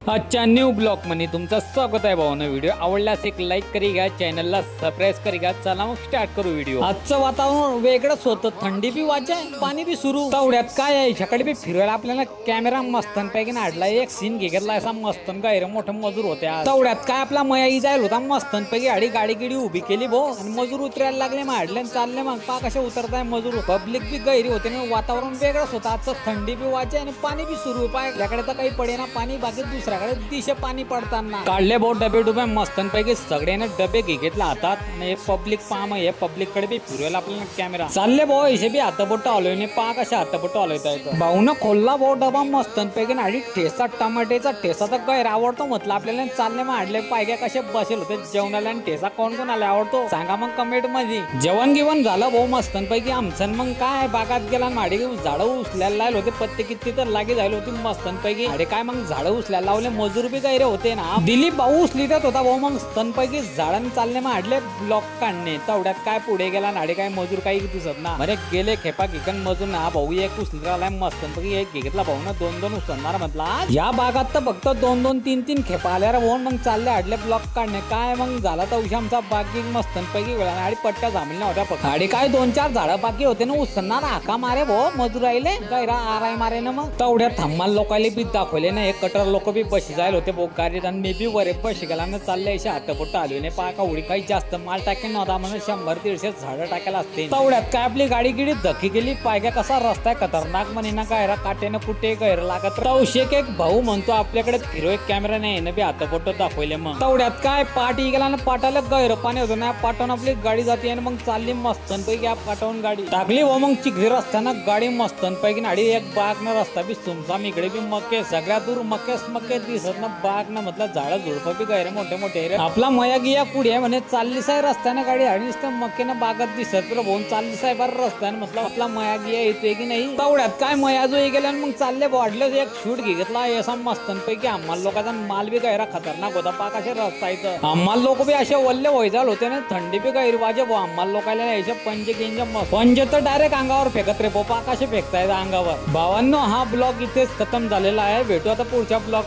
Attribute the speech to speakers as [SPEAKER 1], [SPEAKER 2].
[SPEAKER 1] आजच्या new blog मध्ये तुमचं स्वागत आहे भावना। व्हिडिओ आवडल्यास एक लाईक करी घ्या, चॅनलला सबस्क्राईब करी घ्या। चला मग स्टार्ट करू व्हिडिओ। आजचं वातावरण वेगळंच होतं, थंडी बी वाजाय, पाणी बी सुरू। तेवढ्यात काय आहे, ह्याकडे बी फिरवायला आपल्याला कॅमेरा मस्तनपैकी नाडला, एक सीन घेतला असा मस्तन गायरे मोठं मजूर होते। तेवढ्यात काय आपला मयाई जायला होता मस्तनपैकी, आडी गाडी गिडी उभी केली भो, आणि मजूर उतरायला लागले, माडले चालले, मग पा कसे उतरताय मजूर। पब्लिक बी गैरी होते ना, वातावरण वेगळंच होतं आजचं, थंडी बी वाजाय आणि पाणी बी सुरू पाय आपल्याकडे तर काही पडेना पाणी, बाकी दुसऱ्याकडे दिशे पाणी पडताना काढले बहुत डबे डुबे मस्तनपैकी सगळ्याने डबे घेतला हातात। हे पब्लिक पाम, हे पब्लिक कडे बी फिरवायला आपल्याला कॅमेरा चालले भाऊ, इथे बी हातबोट आलोय ने पा कशा हातबोट आलोय भाऊन खोलला भाऊ डबा मस्तनपैकी, आणि ठेसा टमाटेचा ठेसा तर गैर आवडतो म्हटलं आपल्याला। चालले माडले पायग्या कसे बसेल होते जेवणाला, आणि ठेसा कोण कोणाला आवडतो सांगा मग कमेंट मध्ये। जेवण गिवण झालं भाऊ मस्तनपैकी आमचं, मग काय बागात गेला, माडी झाडं उचल्याला लागले होते, पत्ते किती तर लागे झाले होते मस्तनपैकी। अरे काय मग झाडं उचल्याला लावले, मजूर बी गैरे होते ना, दिलीप भाऊ उचलीत होता भाऊ, मग स्तनपैकी झाडांनी चालले माडले ब्लॉक काढणे। तेवढ्यात काय पुढे गेला नाडे, काय मजूर काही दिसत ना, अरे गेले खेपा घेकन मजूर ना भाऊ, एक उचलीत आलाय मस्तनपैकी, एक घेतला भाऊ ना, दोन दोन उचलणार म्हटला या बागात तर फक्त दोन दोन तीन तीन खेपा आल्या रे भाऊ, मग चालले आडले ब्लॉक काढणे। काय मग झाला तर उशी आमचा बागी मस्तनपैकी वेळा, आणि पट्ट्या झामल्या होत्या फक्त, आणि काय दोन चार झाडं बाकी होते ना उचलणार, हाका मारे भाऊ मजूर आले गैरा आराय मारे ना। मग तेवढ्या थम्माल लोकांनी बी दाखवले ना, एक कटर लोक बी बशी जायला होते बोकारीत, आणि मी बी वरे पैसे गेला ना, चालले असे हातपोट आलो नाही पा का उडी, काही जास्त माल टाकेल नव्हता म्हणून 100-150 झाडं टाकायला असते। तेवढ्यात काय आपली गाडी गिडी धक्की गेली, पायग्या कसा रस्ता आहे खतरनाक म्हणे ना, गायरा काटेनं कुठे गैर लागत तवशेक एक भाऊ म्हणतो आपल्याकडे फिरो एक कॅमेरा नाही ना, बी हातपोट दाखवले। मग तेवढ्यात काय पाठ गेला ना, पाटाला गैर पाणी होतं ना, पाठवून आपली गाडी जाते, आणि मग चालली मस्तनपैकी पाठवून गाडी टाकली व मग चिखली रस्त्यानं गाडी मस्तनपैकी नाडी, एक बाग ना रस्ता बी सुमसाम, इकडे बी मके सगळ्या दूर मके दिसत ना, बाग ना म्हटलं झाडं झुडपं बी गैरे मोठे मोठे रे। आपला मया गिया पुढे आहे म्हणे, चालली साय रस्त्यानं गाडी, आणि मक्के ना बागत दिसत भाऊन चालली साय बरं रस्त्यानं, म्हटलं आपला मया गिया येतोय की नाही। तेवढ्यात काय मया जो गेला, मग चालले वाढलं एक शूट घेतला असा मस्तनपैकी, आम्हाला लोकांचा माल बी गैरा खतरनाक होता पा कसे रस्ता इथं, आम्हाला लोक बी असे वल्ले व्हायचाल होते ना, थंडी बी गैर वाजे भाऊ, आम्हाला लोकांना यायचे पंजे तर डायरेक्ट अंगावर फेकत रे पा कसे फेकतायत अंगावर। भावांनो हा ब्लॉग इथेच खतम झालेला आहे, भेटू आता पुढच्या ब्लॉग